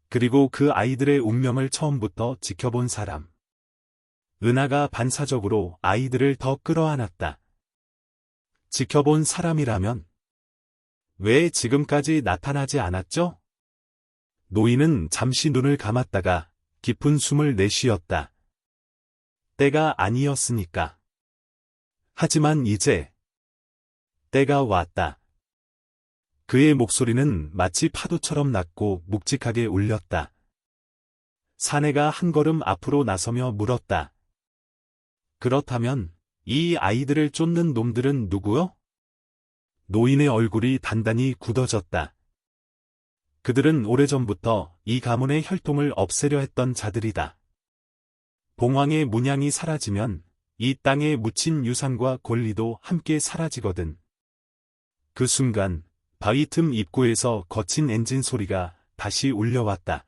그리고 그 아이들의 운명을 처음부터 지켜본 사람. 은하가 반사적으로 아이들을 더 끌어안았다. 지켜본 사람이라면 왜 지금까지 나타나지 않았죠? 노인은 잠시 눈을 감았다가 깊은 숨을 내쉬었다. 때가 아니었으니까. 하지만 이제 때가 왔다. 그의 목소리는 마치 파도처럼 낮고 묵직하게 울렸다. 사내가 한 걸음 앞으로 나서며 물었다. 그렇다면 이 아이들을 쫓는 놈들은 누구요? 노인의 얼굴이 단단히 굳어졌다. 그들은 오래전부터 이 가문의 혈통을 없애려 했던 자들이다. 봉황의 문양이 사라지면 이 땅에 묻힌 유산과 권리도 함께 사라지거든. 그 순간 바위 틈 입구에서 거친 엔진 소리가 다시 울려왔다.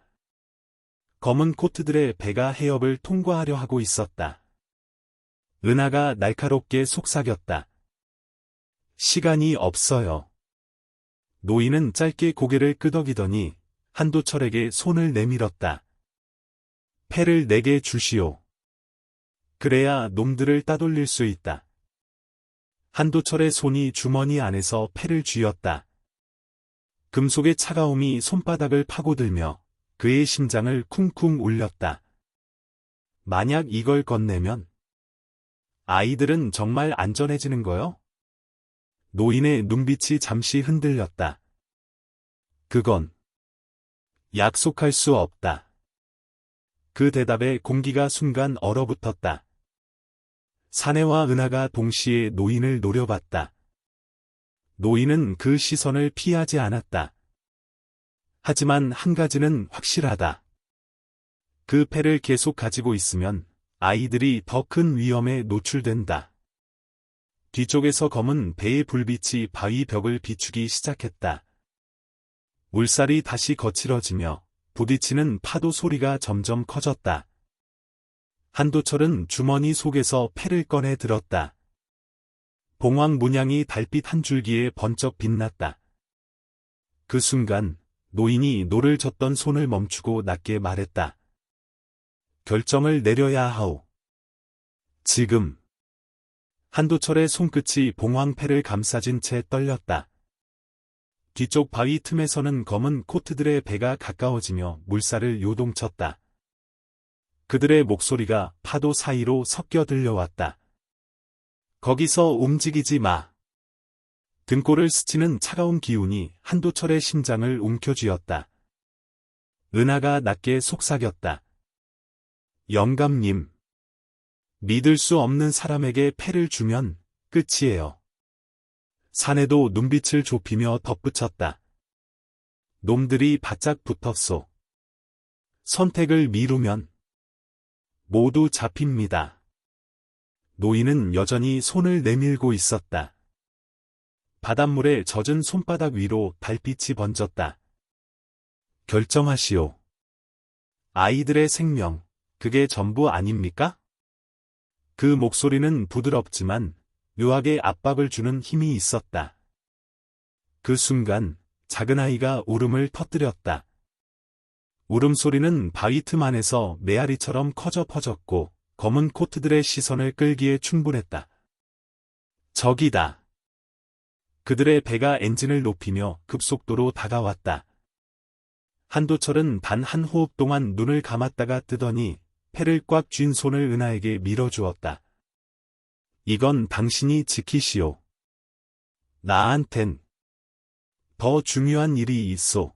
검은 코트들의 배가 해협을 통과하려 하고 있었다. 은하가 날카롭게 속삭였다. 시간이 없어요. 노인은 짧게 고개를 끄덕이더니 한도철에게 손을 내밀었다. 패를 내게 주시오. 그래야 놈들을 따돌릴 수 있다. 한도철의 손이 주머니 안에서 패를 쥐었다. 금속의 차가움이 손바닥을 파고들며 그의 심장을 쿵쿵 울렸다. 만약 이걸 건네면 아이들은 정말 안전해지는 거요? 노인의 눈빛이 잠시 흔들렸다. 그건 약속할 수 없다. 그 대답에 공기가 순간 얼어붙었다. 사내와 은하가 동시에 노인을 노려봤다. 노인은 그 시선을 피하지 않았다. 하지만 한 가지는 확실하다. 그 패를 계속 가지고 있으면 아이들이 더 큰 위험에 노출된다. 뒤쪽에서 검은 배의 불빛이 바위 벽을 비추기 시작했다. 물살이 다시 거칠어지며 부딪히는 파도 소리가 점점 커졌다. 한도철은 주머니 속에서 패를 꺼내 들었다. 봉황 문양이 달빛 한 줄기에 번쩍 빛났다. 그 순간 노인이 노를 젓던 손을 멈추고 낮게 말했다. 결정을 내려야 하오. 지금. 한도철의 손끝이 봉황패를 감싸진 채 떨렸다. 뒤쪽 바위 틈에서는 검은 코트들의 배가 가까워지며 물살을 요동쳤다. 그들의 목소리가 파도 사이로 섞여 들려왔다. 거기서 움직이지 마. 등골을 스치는 차가운 기운이 한도철의 심장을 움켜쥐었다. 은하가 낮게 속삭였다. 영감님. 믿을 수 없는 사람에게 패를 주면 끝이에요. 사내도 눈빛을 좁히며 덧붙였다. 놈들이 바짝 붙었소. 선택을 미루면 모두 잡힙니다. 노인은 여전히 손을 내밀고 있었다. 바닷물에 젖은 손바닥 위로 달빛이 번졌다. 결정하시오. 아이들의 생명, 그게 전부 아닙니까? 그 목소리는 부드럽지만 묘하게 압박을 주는 힘이 있었다. 그 순간 작은 아이가 울음을 터뜨렸다. 울음소리는 바위 틈 안에서 메아리처럼 커져 퍼졌고 검은 코트들의 시선을 끌기에 충분했다. 적이다. 그들의 배가 엔진을 높이며 급속도로 다가왔다. 한도철은 단 한 호흡 동안 눈을 감았다가 뜨더니 패를 꽉 쥔 손을 은하에게 밀어주었다. 이건 당신이 지키시오. 나한텐 더 중요한 일이 있소.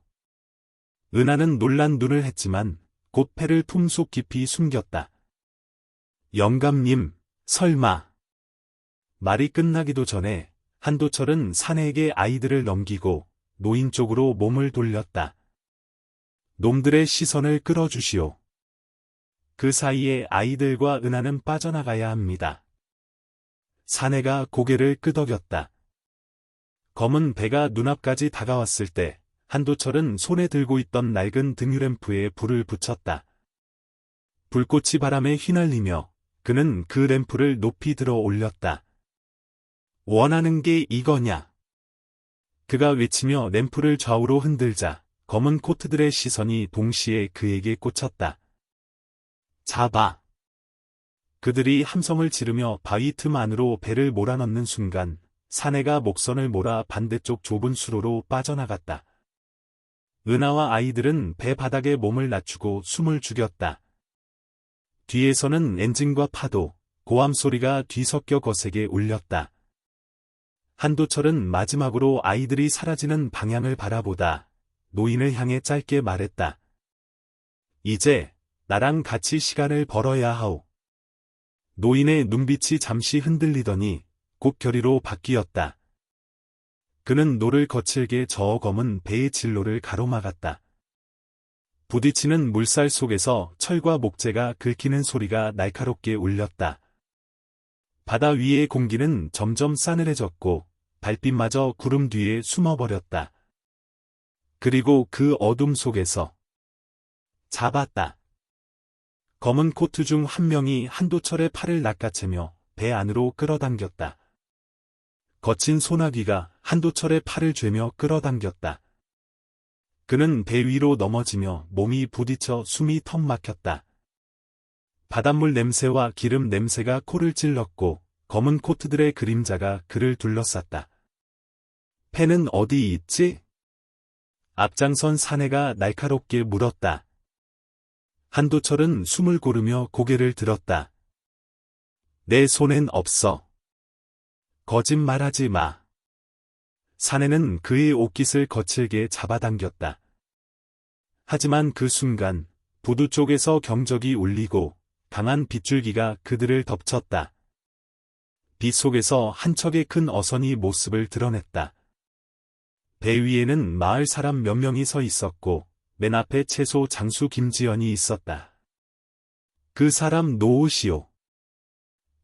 은하는 놀란 눈을 했지만 곧 패를 품속 깊이 숨겼다. 영감님, 설마. 말이 끝나기도 전에 한도철은 사내에게 아이들을 넘기고 노인 쪽으로 몸을 돌렸다. 놈들의 시선을 끌어주시오. 그 사이에 아이들과 은하는 빠져나가야 합니다. 사내가 고개를 끄덕였다. 검은 배가 눈앞까지 다가왔을 때 한도철은 손에 들고 있던 낡은 등유램프에 불을 붙였다. 불꽃이 바람에 휘날리며 그는 그 램프를 높이 들어 올렸다. 원하는 게 이거냐? 그가 외치며 램프를 좌우로 흔들자 검은 코트들의 시선이 동시에 그에게 꽂혔다. 잡아. 그들이 함성을 지르며 바위 틈 안으로 배를 몰아넣는 순간 사내가 목선을 몰아 반대쪽 좁은 수로로 빠져나갔다. 은하와 아이들은 배 바닥에 몸을 낮추고 숨을 죽였다. 뒤에서는 엔진과 파도, 고함 소리가 뒤섞여 거세게 울렸다. 한도철은 마지막으로 아이들이 사라지는 방향을 바라보다 노인을 향해 짧게 말했다. 이제 나랑 같이 시간을 벌어야 하오. 노인의 눈빛이 잠시 흔들리더니 곧 결의로 바뀌었다. 그는 노를 거칠게 저어 검은 배의 진로를 가로막았다. 부딪히는 물살 속에서 철과 목재가 긁히는 소리가 날카롭게 울렸다. 바다 위의 공기는 점점 싸늘해졌고 달빛마저 구름 뒤에 숨어버렸다. 그리고 그 어둠 속에서 잡았다. 검은 코트 중 한 명이 한도철의 팔을 낚아채며 배 안으로 끌어당겼다. 거친 소나기가 한도철의 팔을 죄며 끌어당겼다. 그는 배 위로 넘어지며 몸이 부딪혀 숨이 턱 막혔다. 바닷물 냄새와 기름 냄새가 코를 찔렀고 검은 코트들의 그림자가 그를 둘러쌌다. 폐는 어디 있지? 앞장선 사내가 날카롭게 물었다. 한도철은 숨을 고르며 고개를 들었다. 내 손엔 없어. 거짓말하지 마. 사내는 그의 옷깃을 거칠게 잡아당겼다. 하지만 그 순간 부두 쪽에서 경적이 울리고 강한 빗줄기가 그들을 덮쳤다. 빛 속에서 한 척의 큰 어선이 모습을 드러냈다. 배 위에는 마을 사람 몇 명이 서 있었고 맨 앞에 채소 장수 김지연이 있었다. 그 사람 노우시오.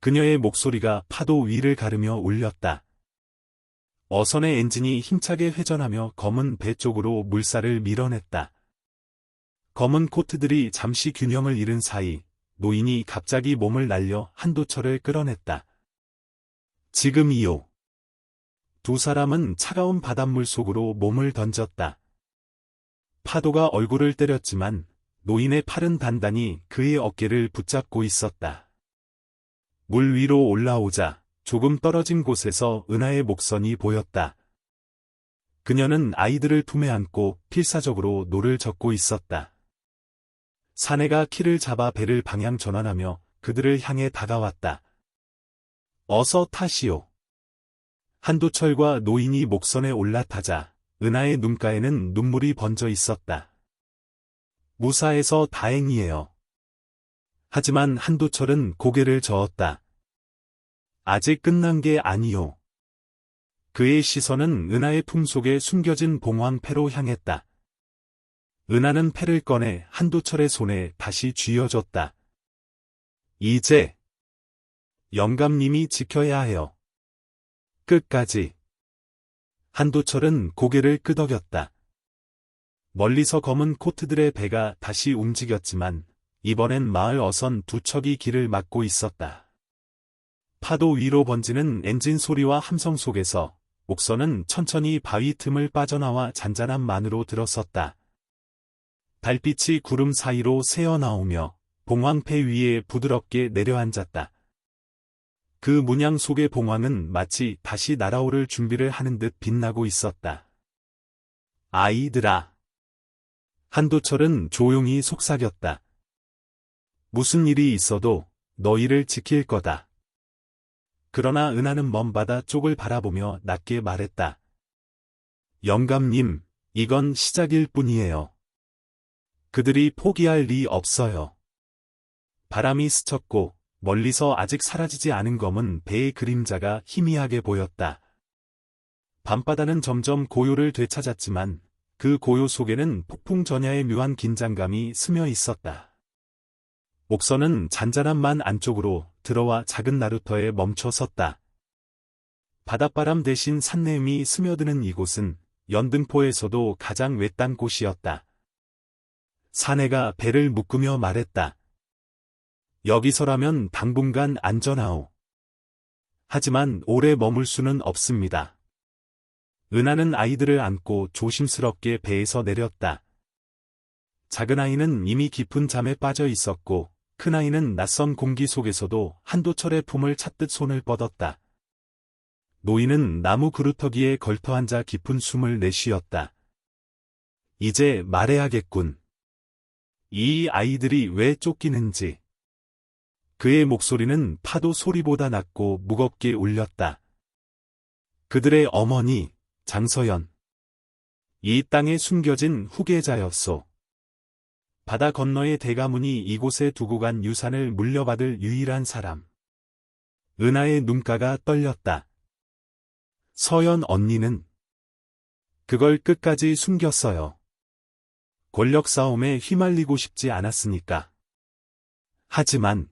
그녀의 목소리가 파도 위를 가르며 울렸다. 어선의 엔진이 힘차게 회전하며 검은 배 쪽으로 물살을 밀어냈다. 검은 코트들이 잠시 균형을 잃은 사이 노인이 갑자기 몸을 날려 한도철을 끌어냈다. 지금이요. 두 사람은 차가운 바닷물 속으로 몸을 던졌다. 파도가 얼굴을 때렸지만 노인의 팔은 단단히 그의 어깨를 붙잡고 있었다. 물 위로 올라오자 조금 떨어진 곳에서 은하의 목선이 보였다. 그녀는 아이들을 품에 안고 필사적으로 노를 젓고 있었다. 사내가 키를 잡아 배를 방향 전환하며 그들을 향해 다가왔다. 어서 타시오. 한도철과 노인이 목선에 올라타자 은하의 눈가에는 눈물이 번져 있었다. 무사해서 다행이에요. 하지만 한도철은 고개를 저었다. 아직 끝난 게 아니요. 그의 시선은 은하의 품속에 숨겨진 봉황패로 향했다. 은하는 패를 꺼내 한도철의 손에 다시 쥐어줬다. 이제 영감님이 지켜야 해요. 끝까지. 한도철은 고개를 끄덕였다. 멀리서 검은 코트들의 배가 다시 움직였지만 이번엔 마을 어선 두 척이 길을 막고 있었다. 파도 위로 번지는 엔진 소리와 함성 속에서 목선은 천천히 바위 틈을 빠져나와 잔잔한 만으로 들어섰다. 달빛이 구름 사이로 새어나오며 봉황패 위에 부드럽게 내려앉았다. 그 문양 속의 봉황은 마치 다시 날아오를 준비를 하는 듯 빛나고 있었다. 아이들아. 한도철은 조용히 속삭였다. 무슨 일이 있어도 너희를 지킬 거다. 그러나 은하는 먼 바다 쪽을 바라보며 낮게 말했다. 영감님, 이건 시작일 뿐이에요. 그들이 포기할 리 없어요. 바람이 스쳤고 멀리서 아직 사라지지 않은 검은 배의 그림자가 희미하게 보였다. 밤바다는 점점 고요를 되찾았지만 그 고요 속에는 폭풍 전야의 묘한 긴장감이 스며 있었다. 목선은 잔잔한 만 안쪽으로 들어와 작은 나루터에 멈춰 섰다. 바닷바람 대신 산내음이 스며드는 이곳은 연등포에서도 가장 외딴 곳이었다. 사내가 배를 묶으며 말했다. 여기서라면 당분간 안전하오. 하지만 오래 머물 수는 없습니다. 은하는 아이들을 안고 조심스럽게 배에서 내렸다. 작은 아이는 이미 깊은 잠에 빠져 있었고 큰아이는 낯선 공기 속에서도 한도철의 품을 찾듯 손을 뻗었다. 노인은 나무 그루터기에 걸터앉아 깊은 숨을 내쉬었다. 이제 말해야겠군. 이 아이들이 왜 쫓기는지. 그의 목소리는 파도 소리보다 낮고 무겁게 울렸다. 그들의 어머니, 장서연. 이 땅에 숨겨진 후계자였소. 바다 건너의 대가문이 이곳에 두고 간 유산을 물려받을 유일한 사람. 은하의 눈가가 떨렸다. 서연 언니는 그걸 끝까지 숨겼어요. 권력 싸움에 휘말리고 싶지 않았으니까. 하지만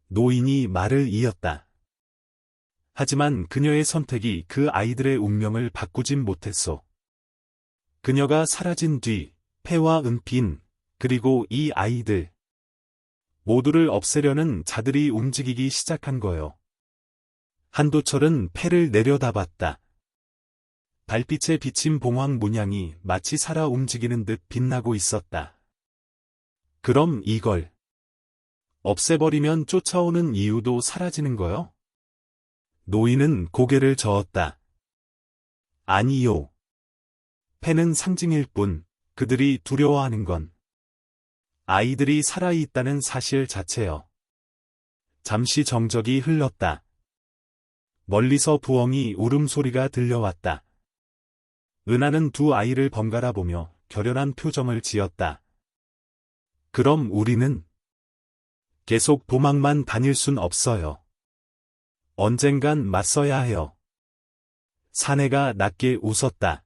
노인이 말을 이었다. 하지만 그녀의 선택이 그 아이들의 운명을 바꾸진 못했소. 그녀가 사라진 뒤 패와 은빈 그리고 이 아이들 모두를 없애려는 자들이 움직이기 시작한 거요. 한도철은 패를 내려다봤다. 달빛에 비친 봉황 문양이 마치 살아 움직이는 듯 빛나고 있었다. 그럼 이걸 없애버리면 쫓아오는 이유도 사라지는 거요? 노인은 고개를 저었다. 아니요. 패는 상징일 뿐 그들이 두려워하는 건 아이들이 살아있다는 사실 자체요. 잠시 정적이 흘렀다. 멀리서 부엉이 울음소리가 들려왔다. 은하는 두 아이를 번갈아 보며 결연한 표정을 지었다. 그럼 우리는 계속 도망만 다닐 순 없어요. 언젠간 맞서야 해요. 사내가 낮게 웃었다.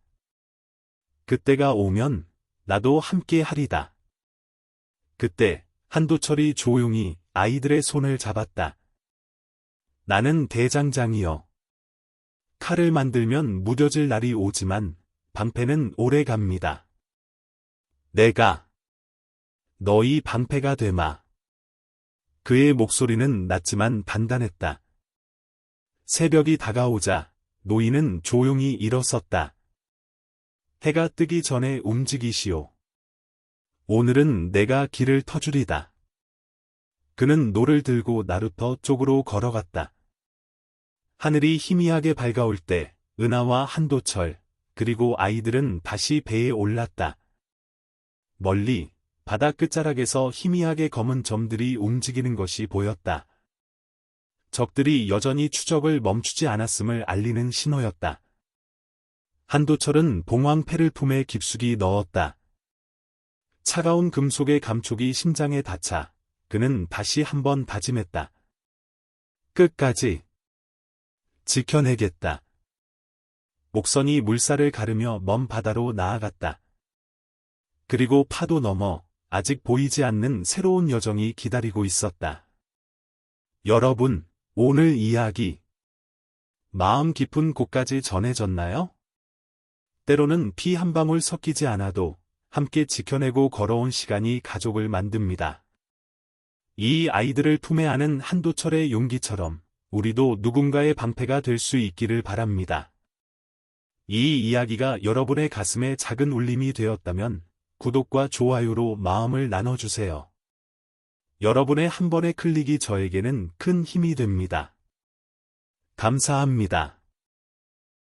그때가 오면 나도 함께 하리다. 그때 한도철이 조용히 아이들의 손을 잡았다. 나는 대장장이여. 칼을 만들면 무뎌질 날이 오지만 방패는 오래 갑니다. 내가 너희 방패가 되마. 그의 목소리는 낮지만 단단했다. 새벽이 다가오자 노인은 조용히 일어섰다. 해가 뜨기 전에 움직이시오. 오늘은 내가 길을 터주리다. 그는 노를 들고 나루터 쪽으로 걸어갔다. 하늘이 희미하게 밝아올 때 은하와 한도철 그리고 아이들은 다시 배에 올랐다. 멀리 바다 끝자락에서 희미하게 검은 점들이 움직이는 것이 보였다. 적들이 여전히 추적을 멈추지 않았음을 알리는 신호였다. 한도철은 봉황패를 품에 깊숙이 넣었다. 차가운 금속의 감촉이 심장에 닿자 그는 다시 한번 다짐했다. 끝까지 지켜내겠다. 목선이 물살을 가르며 먼 바다로 나아갔다. 그리고 파도 너머 아직 보이지 않는 새로운 여정이 기다리고 있었다. 여러분, 오늘 이야기 마음 깊은 곳까지 전해졌나요? 때로는 피 한 방울 섞이지 않아도 함께 지켜내고 걸어온 시간이 가족을 만듭니다. 이 아이들을 품에 안은 한도철의 용기처럼 우리도 누군가의 방패가 될 수 있기를 바랍니다. 이 이야기가 여러분의 가슴에 작은 울림이 되었다면 구독과 좋아요로 마음을 나눠주세요. 여러분의 한 번의 클릭이 저에게는 큰 힘이 됩니다. 감사합니다.